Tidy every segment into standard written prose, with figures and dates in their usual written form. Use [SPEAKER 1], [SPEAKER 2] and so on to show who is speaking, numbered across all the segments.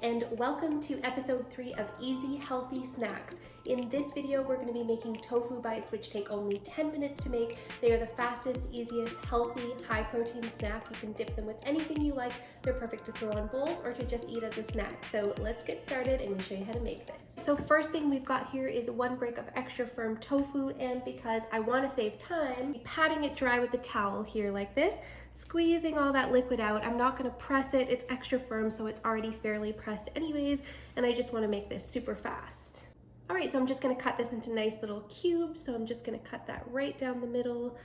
[SPEAKER 1] and welcome to episode 3 of Easy Healthy Snacks. In this video, we're going to be making tofu bites, which take only 10 minutes to make. They are the fastest, easiest, healthy, high-protein snack. You can dip them with anything you like. They're perfect to throw on bowls or to just eat as a snack. So let's get started and we'll show you how to make this. So first thing we've got here is 1 brick of extra firm tofu, and because I want to save time, I'm patting it dry with a towel here like this, squeezing all that liquid out. I'm not going to press it. It's extra firm, so it's already fairly pressed anyways, and I just want to make this super fast. All right, so I'm just going to cut this into nice little cubes. So I'm just going to cut that right down the middle.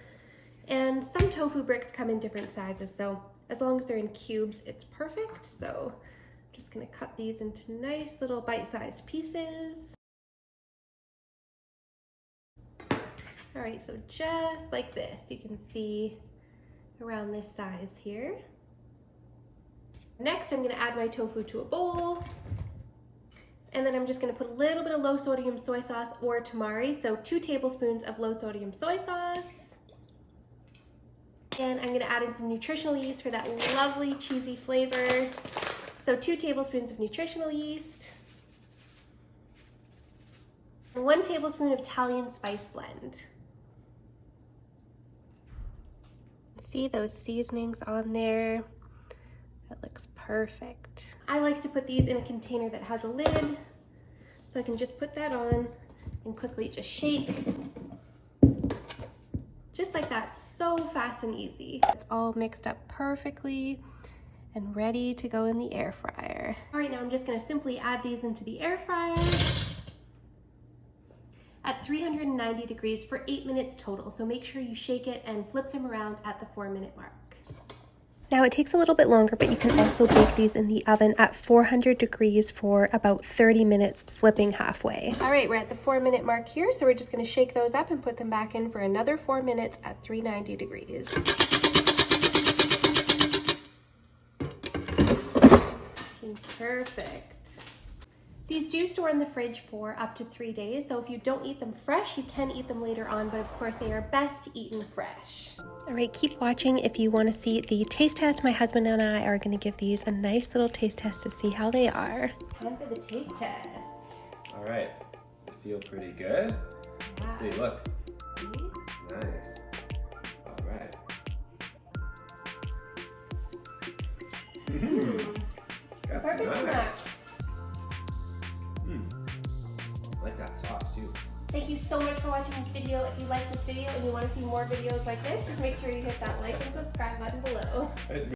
[SPEAKER 1] And some tofu bricks come in different sizes, so as long as they're in cubes, it's perfect. So I'm just going to cut these into nice little bite-sized pieces. All right, so just like this, you can see around this size here. Next, I'm going to add my tofu to a bowl. And then I'm just going to put a little bit of low sodium soy sauce or tamari, so 2 tablespoons of low sodium soy sauce. And I'm going to add in some nutritional yeast for that lovely cheesy flavor. So 2 tablespoons of nutritional yeast. And 1 tablespoon of Italian spice blend. See those seasonings on there? That looks perfect. I like to put these in a container that has a lid, so I can just put that on and quickly just shake. Just like that, so fast and easy. It's all mixed up perfectly and ready to go in the air fryer. All right, now I'm just gonna simply add these into the air fryer at 390 degrees for 8 minutes total. So make sure you shake it and flip them around at the 4-minute mark. Now it takes a little bit longer, but you can also bake these in the oven at 400 degrees for about 30 minutes, flipping halfway. All right, we're at the 4-minute mark here, so we're just gonna shake those up and put them back in for another 4 minutes at 390 degrees. Looking perfect. These do store in the fridge for up to 3 days, so if you don't eat them fresh, you can eat them later on, but of course they are best eaten fresh. All right, keep watching if you want to see the taste test. My husband and I are going to give these a nice little taste test to see how they are. Time for the taste test.
[SPEAKER 2] All right, they feel pretty good.
[SPEAKER 1] Wow.
[SPEAKER 2] Let's see, look. Nice. All right. That's
[SPEAKER 1] Perfect
[SPEAKER 2] nice.
[SPEAKER 1] snack.
[SPEAKER 2] I like that sauce too.
[SPEAKER 1] Thank you so much for watching this video. If you like this video and you want to see more videos like this, just make sure you hit that like and subscribe button below.